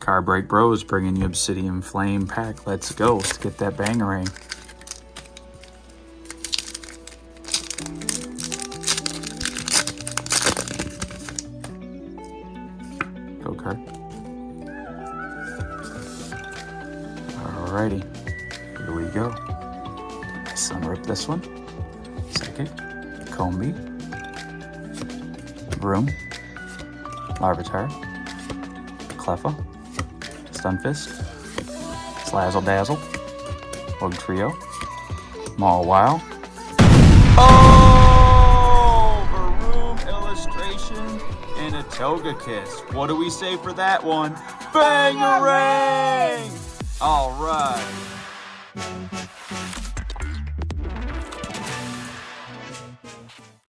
Car Break Bros bringing you Obsidian Flame pack. Let's go. Let's get that bangarang. Go card. Alrighty. Here we go. Sunrip this one. Second. Combi. Broom. Larvitar. Cleffa. Stunfisk. Slazzle Dazzle. Bug Trio. Mawile. Oh! Varoom illustration and a Togekiss. What do we say for that one? Bangarang! All right.